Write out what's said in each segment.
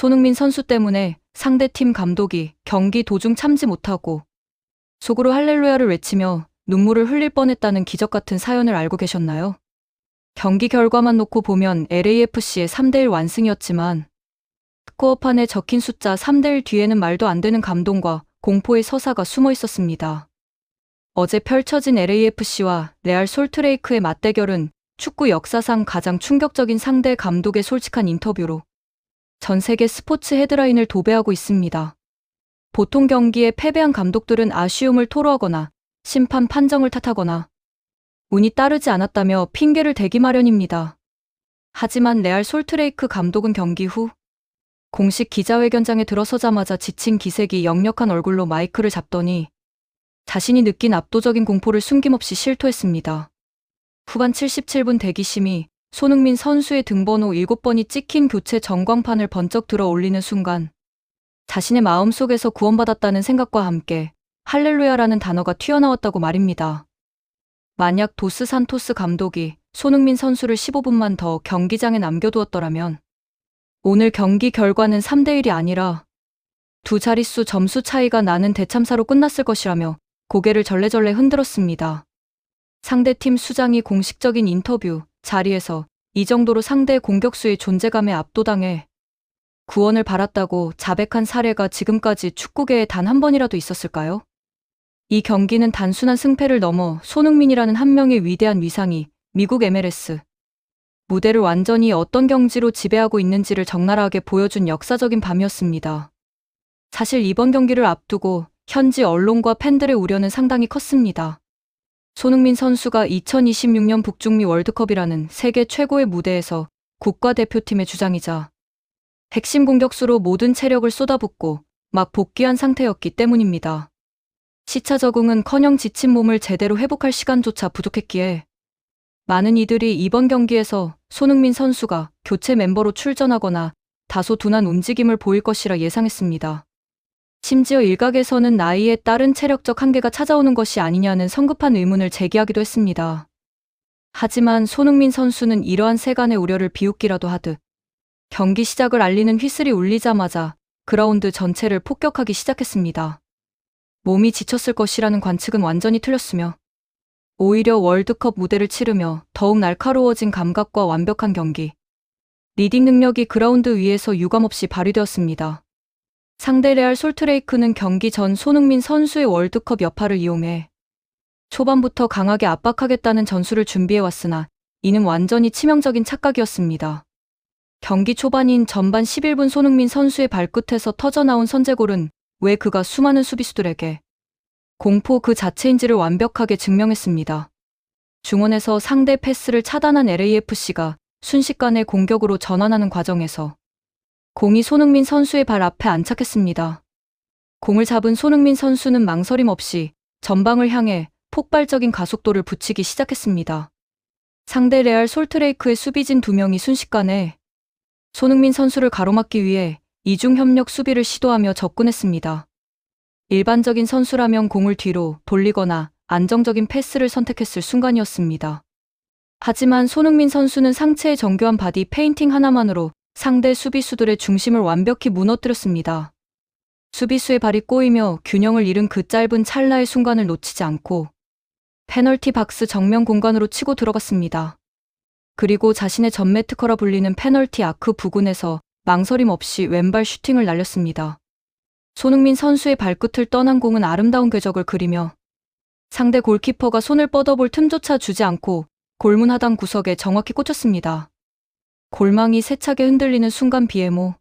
손흥민 선수 때문에 상대팀 감독이 경기 도중 참지 못하고 속으로 할렐루야를 외치며 눈물을 흘릴 뻔했다는 기적 같은 사연을 알고 계셨나요? 경기 결과만 놓고 보면 LAFC의 3대1 완승이었지만 스코어판에 적힌 숫자 3대1 뒤에는 말도 안 되는 감동과 공포의 서사가 숨어 있었습니다. 어제 펼쳐진 LAFC와 레알 솔트레이크의 맞대결은 축구 역사상 가장 충격적인 상대 감독의 솔직한 인터뷰로 전 세계 스포츠 헤드라인을 도배하고 있습니다. 보통 경기에 패배한 감독들은 아쉬움을 토로하거나 심판 판정을 탓하거나 운이 따르지 않았다며 핑계를 대기 마련입니다. 하지만 레알 솔트레이크 감독은 경기 후 공식 기자회견장에 들어서자마자 지친 기색이 역력한 얼굴로 마이크를 잡더니 자신이 느낀 압도적인 공포를 숨김없이 실토했습니다. 후반 77분 대기심이 손흥민 선수의 등번호 7번이 찍힌 교체 전광판을 번쩍 들어 올리는 순간 자신의 마음속에서 구원받았다는 생각과 함께 할렐루야라는 단어가 튀어나왔다고 말입니다. 만약 도스 산토스 감독이 손흥민 선수를 15분만 더 경기장에 남겨두었더라면 오늘 경기 결과는 3대1이 아니라 두 자릿수 점수 차이가 나는 대참사로 끝났을 것이라며 고개를 절레절레 흔들었습니다. 상대팀 수장이 공식적인 인터뷰 자리에서 이 정도로 상대 공격수의 존재감에 압도당해 구원을 바랐다고 자백한 사례가 지금까지 축구계에 단 한 번이라도 있었을까요? 이 경기는 단순한 승패를 넘어 손흥민이라는 한 명의 위대한 위상이 미국 MLS 무대를 완전히 어떤 경지로 지배하고 있는지를 적나라하게 보여준 역사적인 밤이었습니다. 사실 이번 경기를 앞두고 현지 언론과 팬들의 우려는 상당히 컸습니다. 손흥민 선수가 2026년 북중미 월드컵이라는 세계 최고의 무대에서 국가대표팀의 주장이자 핵심 공격수로 모든 체력을 쏟아붓고 막 복귀한 상태였기 때문입니다. 시차 적응은커녕 지친 몸을 제대로 회복할 시간조차 부족했기에 많은 이들이 이번 경기에서 손흥민 선수가 교체 멤버로 출전하거나 다소 둔한 움직임을 보일 것이라 예상했습니다. 심지어 일각에서는 나이에 따른 체력적 한계가 찾아오는 것이 아니냐는 성급한 의문을 제기하기도 했습니다. 하지만 손흥민 선수는 이러한 세간의 우려를 비웃기라도 하듯 경기 시작을 알리는 휘슬이 울리자마자 그라운드 전체를 폭격하기 시작했습니다. 몸이 지쳤을 것이라는 관측은 완전히 틀렸으며 오히려 월드컵 무대를 치르며 더욱 날카로워진 감각과 완벽한 경기, 리딩 능력이 그라운드 위에서 유감없이 발휘되었습니다. 상대 레알 솔트레이크는 경기 전 손흥민 선수의 월드컵 여파를 이용해 초반부터 강하게 압박하겠다는 전술을 준비해왔으나 이는 완전히 치명적인 착각이었습니다. 경기 초반인 전반 11분 손흥민 선수의 발끝에서 터져나온 선제골은 왜 그가 수많은 수비수들에게 공포 그 자체인지를 완벽하게 증명했습니다. 중원에서 상대 패스를 차단한 LAFC가 순식간에 공격으로 전환하는 과정에서 공이 손흥민 선수의 발 앞에 안착했습니다. 공을 잡은 손흥민 선수는 망설임 없이 전방을 향해 폭발적인 가속도를 붙이기 시작했습니다. 상대 레알 솔트레이크의 수비진 2명이 순식간에 손흥민 선수를 가로막기 위해 이중협력 수비를 시도하며 접근했습니다. 일반적인 선수라면 공을 뒤로 돌리거나 안정적인 패스를 선택했을 순간이었습니다. 하지만 손흥민 선수는 상체의 정교한 바디 페인팅 하나만으로 상대 수비수들의 중심을 완벽히 무너뜨렸습니다. 수비수의 발이 꼬이며 균형을 잃은 그 짧은 찰나의 순간을 놓치지 않고 페널티 박스 정면 공간으로 치고 들어갔습니다. 그리고 자신의 전매 특허라 불리는 페널티 아크 부근에서 망설임 없이 왼발 슈팅을 날렸습니다. 손흥민 선수의 발끝을 떠난 공은 아름다운 궤적을 그리며 상대 골키퍼가 손을 뻗어볼 틈조차 주지 않고 골문 하단 구석에 정확히 꽂혔습니다. 골망이 세차게 흔들리는 순간 비에모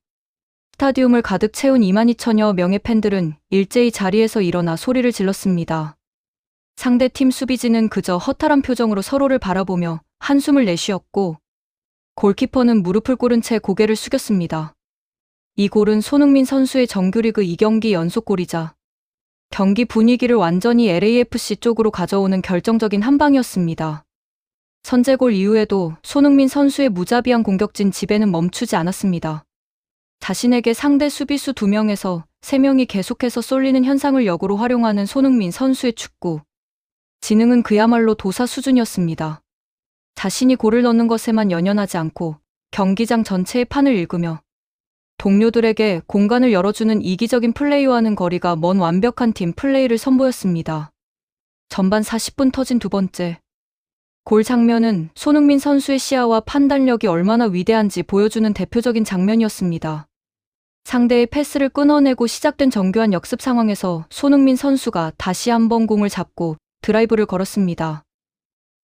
스타디움을 가득 채운 22,000여 명의 팬들은 일제히 자리에서 일어나 소리를 질렀습니다. 상대팀 수비진은 그저 허탈한 표정으로 서로를 바라보며 한숨을 내쉬었고 골키퍼는 무릎을 꿇은 채 고개를 숙였습니다. 이 골은 손흥민 선수의 정규리그 2경기 연속골이자 경기 분위기를 완전히 LAFC 쪽으로 가져오는 결정적인 한 방이었습니다. 선제골 이후에도 손흥민 선수의 무자비한 공격진 지배는 멈추지 않았습니다. 자신에게 상대 수비수 2명에서 3명이 계속해서 쏠리는 현상을 역으로 활용하는 손흥민 선수의 축구. 지능은 그야말로 도사 수준이었습니다. 자신이 골을 넣는 것에만 연연하지 않고 경기장 전체의 판을 읽으며 동료들에게 공간을 열어주는 이기적인 플레이와는 거리가 먼 완벽한 팀 플레이를 선보였습니다. 전반 40분 터진 두 번째 골 장면은 손흥민 선수의 시야와 판단력이 얼마나 위대한지 보여주는 대표적인 장면이었습니다. 상대의 패스를 끊어내고 시작된 정교한 역습 상황에서 손흥민 선수가 다시 한번 공을 잡고 드라이브를 걸었습니다.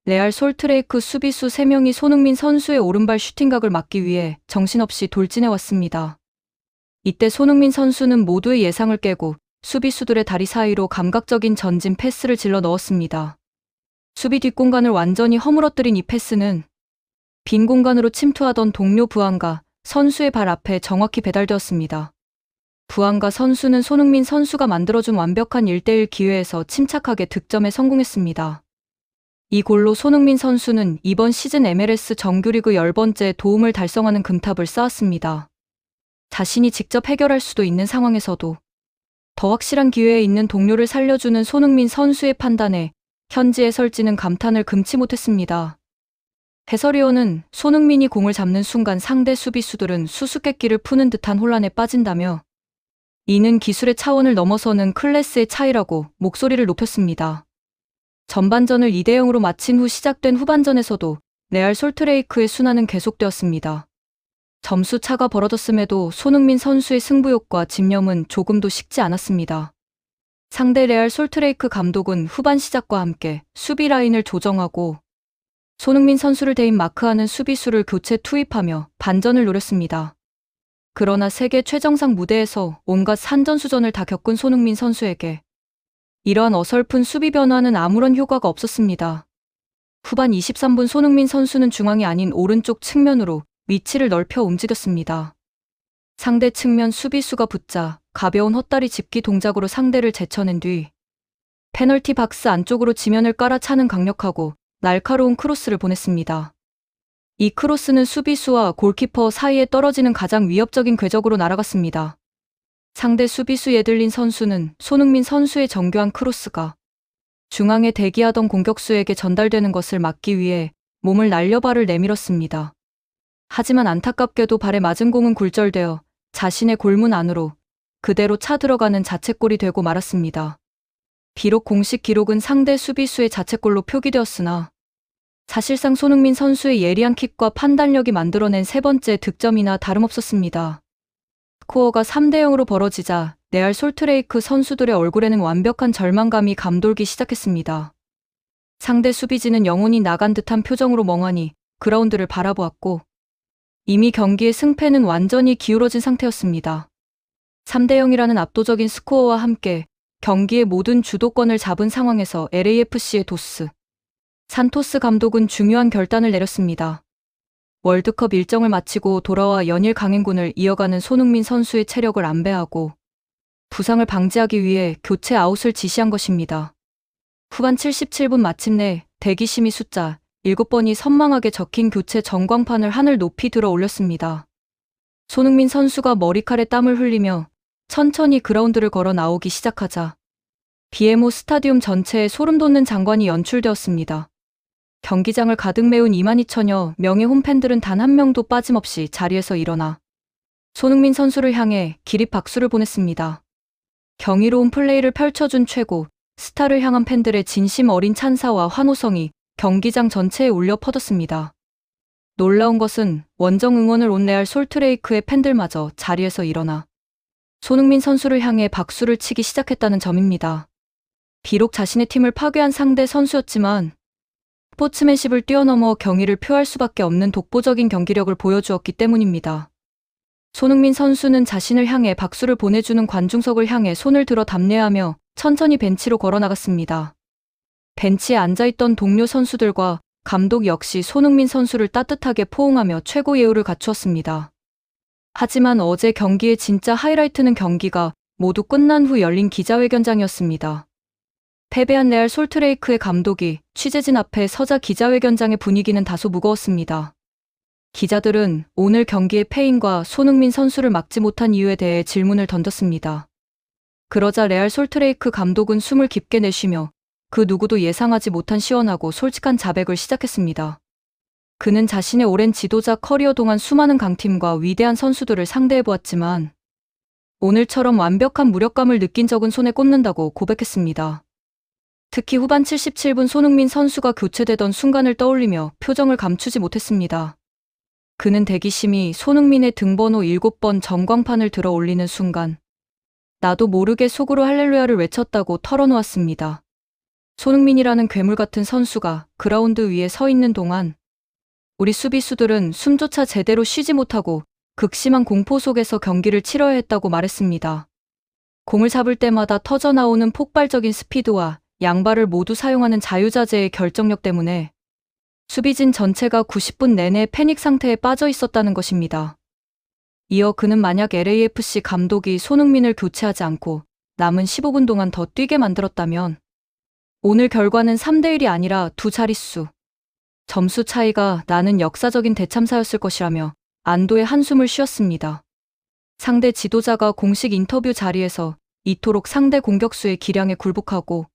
레알 솔트레이크 수비수 3명이 손흥민 선수의 오른발 슈팅각을 막기 위해 정신없이 돌진해왔습니다. 이때 손흥민 선수는 모두의 예상을 깨고 수비수들의 다리 사이로 감각적인 전진 패스를 질러 넣었습니다. 수비 뒷공간을 완전히 허물어뜨린 이 패스는 빈 공간으로 침투하던 동료 부안가 선수의 발 앞에 정확히 배달되었습니다. 부안가 선수는 손흥민 선수가 만들어준 완벽한 1대1 기회에서 침착하게 득점에 성공했습니다. 이 골로 손흥민 선수는 이번 시즌 MLS 정규리그 10번째 도움을 달성하는 금탑을 쌓았습니다. 자신이 직접 해결할 수도 있는 상황에서도 더 확실한 기회에 있는 동료를 살려주는 손흥민 선수의 판단에 현지 해설진은 감탄을 금치 못했습니다. 해설위원은 손흥민이 공을 잡는 순간 상대 수비수들은 수수께끼를 푸는 듯한 혼란에 빠진다며 이는 기술의 차원을 넘어서는 클래스의 차이라고 목소리를 높였습니다. 전반전을 2대0으로 마친 후 시작된 후반전에서도 레알 솔트레이크의 순환은 계속되었습니다. 점수 차가 벌어졌음에도 손흥민 선수의 승부욕과 집념은 조금도 식지 않았습니다. 상대 레알 솔트레이크 감독은 후반 시작과 함께 수비 라인을 조정하고 손흥민 선수를 대인 마크하는 수비수를 교체 투입하며 반전을 노렸습니다. 그러나 세계 최정상 무대에서 온갖 산전수전을 다 겪은 손흥민 선수에게 이러한 어설픈 수비 변화는 아무런 효과가 없었습니다. 후반 23분 손흥민 선수는 중앙이 아닌 오른쪽 측면으로 위치를 넓혀 움직였습니다. 상대 측면 수비수가 붙자 가벼운 헛다리 짚기 동작으로 상대를 제쳐낸 뒤 페널티 박스 안쪽으로 지면을 깔아차는 강력하고 날카로운 크로스를 보냈습니다. 이 크로스는 수비수와 골키퍼 사이에 떨어지는 가장 위협적인 궤적으로 날아갔습니다. 상대 수비수 예들린 선수는 손흥민 선수의 정교한 크로스가 중앙에 대기하던 공격수에게 전달되는 것을 막기 위해 몸을 날려 발을 내밀었습니다. 하지만 안타깝게도 발에 맞은 공은 굴절되어 자신의 골문 안으로 그대로 차 들어가는 자책골이 되고 말았습니다. 비록 공식 기록은 상대 수비수의 자책골로 표기되었으나 사실상 손흥민 선수의 예리한 킥과 판단력이 만들어낸 세 번째 득점이나 다름없었습니다. 스코어가 3대0으로 벌어지자 레알 솔트레이크 선수들의 얼굴에는 완벽한 절망감이 감돌기 시작했습니다. 상대 수비진은 영혼이 나간 듯한 표정으로 멍하니 그라운드를 바라보았고 이미 경기의 승패는 완전히 기울어진 상태였습니다. 3대0이라는 압도적인 스코어와 함께 경기의 모든 주도권을 잡은 상황에서 LAFC의 도스 산토스 감독은 중요한 결단을 내렸습니다. 월드컵 일정을 마치고 돌아와 연일 강행군을 이어가는 손흥민 선수의 체력을 안배하고 부상을 방지하기 위해 교체 아웃을 지시한 것입니다. 후반 77분 마침내 대기심의 숫자 7번이 선망하게 적힌 교체 전광판을 하늘 높이 들어 올렸습니다. 손흥민 선수가 머리칼에 땀을 흘리며 천천히 그라운드를 걸어 나오기 시작하자 BMO 스타디움 전체에 소름 돋는 장관이 연출되었습니다. 경기장을 가득 메운 22,000여 명의 홈팬들은 단 한 명도 빠짐없이 자리에서 일어나 손흥민 선수를 향해 기립 박수를 보냈습니다. 경이로운 플레이를 펼쳐준 최고 스타를 향한 팬들의 진심 어린 찬사와 환호성이 경기장 전체에 울려 퍼졌습니다. 놀라운 것은 원정 응원을 온 레알 솔트레이크의 팬들마저 자리에서 일어나 손흥민 선수를 향해 박수를 치기 시작했다는 점입니다. 비록 자신의 팀을 파괴한 상대 선수였지만 스포츠맨십을 뛰어넘어 경의를 표할 수밖에 없는 독보적인 경기력을 보여주었기 때문입니다. 손흥민 선수는 자신을 향해 박수를 보내주는 관중석을 향해 손을 들어 답례하며 천천히 벤치로 걸어나갔습니다. 벤치에 앉아있던 동료 선수들과 감독 역시 손흥민 선수를 따뜻하게 포옹하며 최고 예우를 갖추었습니다. 하지만 어제 경기의 진짜 하이라이트는 경기가 모두 끝난 후 열린 기자회견장이었습니다. 패배한 레알 솔트레이크의 감독이 취재진 앞에 서자 기자회견장의 분위기는 다소 무거웠습니다. 기자들은 오늘 경기의 패인과 손흥민 선수를 막지 못한 이유에 대해 질문을 던졌습니다. 그러자 레알 솔트레이크 감독은 숨을 깊게 내쉬며 그 누구도 예상하지 못한 시원하고 솔직한 자백을 시작했습니다. 그는 자신의 오랜 지도자 커리어 동안 수많은 강팀과 위대한 선수들을 상대해보았지만 오늘처럼 완벽한 무력감을 느낀 적은 손에 꼽는다고 고백했습니다. 특히 후반 77분 손흥민 선수가 교체되던 순간을 떠올리며 표정을 감추지 못했습니다. 그는 대기심이 손흥민의 등번호 7번 전광판을 들어 올리는 순간 나도 모르게 속으로 할렐루야를 외쳤다고 털어놓았습니다. 손흥민이라는 괴물 같은 선수가 그라운드 위에 서 있는 동안 우리 수비수들은 숨조차 제대로 쉬지 못하고 극심한 공포 속에서 경기를 치러야 했다고 말했습니다. 공을 잡을 때마다 터져나오는 폭발적인 스피드와 양발을 모두 사용하는 자유자재의 결정력 때문에 수비진 전체가 90분 내내 패닉 상태에 빠져 있었다는 것입니다. 이어 그는 만약 LAFC 감독이 손흥민을 교체하지 않고 남은 15분 동안 더 뛰게 만들었다면 오늘 결과는 3대1이 아니라 두 자릿수. 점수 차이가 나는 역사적인 대참사였을 것이라며 안도의 한숨을 쉬었습니다. 상대 지도자가 공식 인터뷰 자리에서 이토록 상대 공격수의 기량에 굴복하고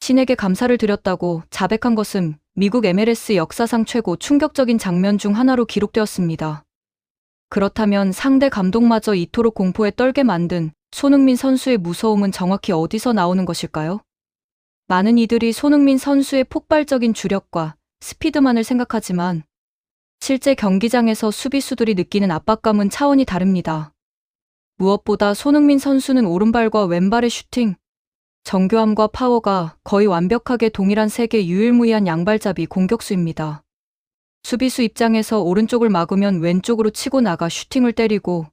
신에게 감사를 드렸다고 자백한 것은 미국 MLS 역사상 최고 충격적인 장면 중 하나로 기록되었습니다. 그렇다면 상대 감독마저 이토록 공포에 떨게 만든 손흥민 선수의 무서움은 정확히 어디서 나오는 것일까요? 많은 이들이 손흥민 선수의 폭발적인 주력과 스피드만을 생각하지만 실제 경기장에서 수비수들이 느끼는 압박감은 차원이 다릅니다. 무엇보다 손흥민 선수는 오른발과 왼발의 슈팅, 정교함과 파워가 거의 완벽하게 동일한 세계 유일무이한 양발잡이 공격수입니다. 수비수 입장에서 오른쪽을 막으면 왼쪽으로 치고 나가 슈팅을 때리고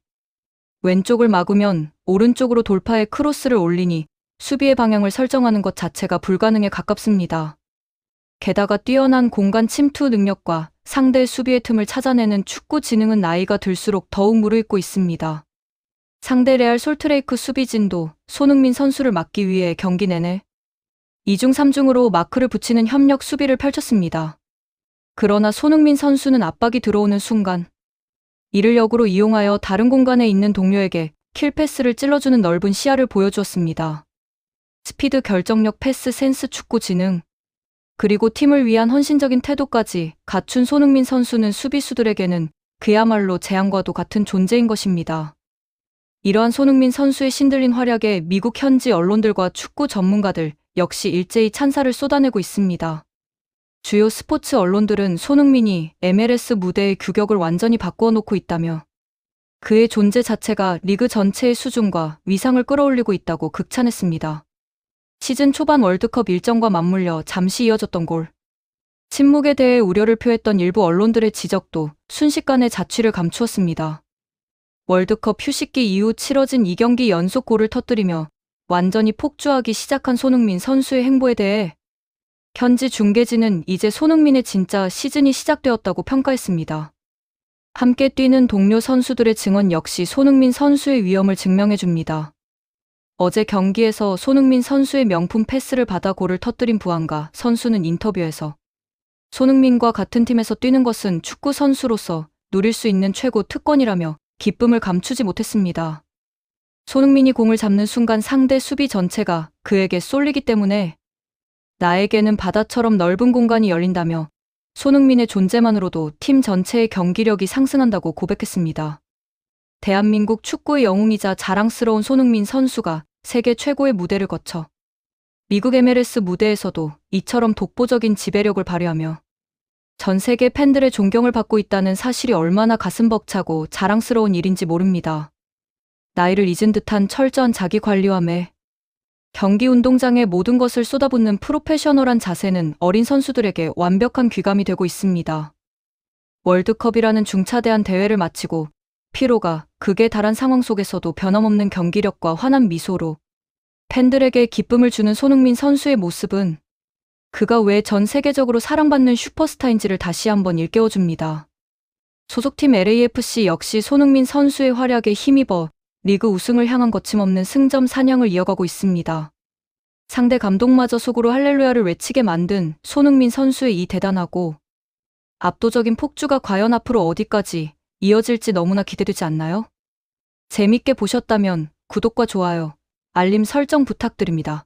왼쪽을 막으면 오른쪽으로 돌파해 크로스를 올리니 수비의 방향을 설정하는 것 자체가 불가능에 가깝습니다. 게다가 뛰어난 공간 침투 능력과 상대 수비의 틈을 찾아내는 축구 지능은 나이가 들수록 더욱 무르익고 있습니다. 상대 레알 솔트레이크 수비진도 손흥민 선수를 막기 위해 경기 내내 2중 3중으로 마크를 붙이는 협력 수비를 펼쳤습니다. 그러나 손흥민 선수는 압박이 들어오는 순간 이를 역으로 이용하여 다른 공간에 있는 동료에게 킬패스를 찔러주는 넓은 시야를 보여주었습니다. 스피드, 결정력, 패스, 센스, 축구 지능, 그리고 팀을 위한 헌신적인 태도까지 갖춘 손흥민 선수는 수비수들에게는 그야말로 재앙과도 같은 존재인 것입니다. 이러한 손흥민 선수의 신들린 활약에 미국 현지 언론들과 축구 전문가들 역시 일제히 찬사를 쏟아내고 있습니다. 주요 스포츠 언론들은 손흥민이 MLS 무대의 규격을 완전히 바꾸어 놓고 있다며 그의 존재 자체가 리그 전체의 수준과 위상을 끌어올리고 있다고 극찬했습니다. 시즌 초반 월드컵 일정과 맞물려 잠시 이어졌던 골 침묵에 대해 우려를 표했던 일부 언론들의 지적도 순식간에 자취를 감추었습니다. 월드컵 휴식기 이후 치러진 2경기 연속 골을 터뜨리며 완전히 폭주하기 시작한 손흥민 선수의 행보에 대해 현지 중계진은 이제 손흥민의 진짜 시즌이 시작되었다고 평가했습니다. 함께 뛰는 동료 선수들의 증언 역시 손흥민 선수의 위엄을 증명해줍니다. 어제 경기에서 손흥민 선수의 명품 패스를 받아 골을 터뜨린 부안가 선수는 인터뷰에서 손흥민과 같은 팀에서 뛰는 것은 축구 선수로서 누릴 수 있는 최고 특권이라며 기쁨을 감추지 못했습니다. 손흥민이 공을 잡는 순간 상대 수비 전체가 그에게 쏠리기 때문에 나에게는 바다처럼 넓은 공간이 열린다며 손흥민의 존재만으로도 팀 전체의 경기력이 상승한다고 고백했습니다. 대한민국 축구의 영웅이자 자랑스러운 손흥민 선수가 세계 최고의 무대를 거쳐 미국 MLS 무대에서도 이처럼 독보적인 지배력을 발휘하며 전 세계 팬들의 존경을 받고 있다는 사실이 얼마나 가슴 벅차고 자랑스러운 일인지 모릅니다. 나이를 잊은 듯한 철저한 자기관리함에 경기 운동장에 모든 것을 쏟아붓는 프로페셔널한 자세는 어린 선수들에게 완벽한 귀감이 되고 있습니다. 월드컵이라는 중차대한 대회를 마치고 피로가 극에 달한 상황 속에서도 변함없는 경기력과 환한 미소로 팬들에게 기쁨을 주는 손흥민 선수의 모습은 그가 왜 전 세계적으로 사랑받는 슈퍼스타인지를 다시 한번 일깨워줍니다. 소속팀 LAFC 역시 손흥민 선수의 활약에 힘입어 리그 우승을 향한 거침없는 승점 사냥을 이어가고 있습니다. 상대 감독마저 속으로 할렐루야를 외치게 만든 손흥민 선수의 이 대단하고 압도적인 폭주가 과연 앞으로 어디까지 이어질지 너무나 기대되지 않나요? 재밌게 보셨다면 구독과 좋아요, 알림 설정 부탁드립니다.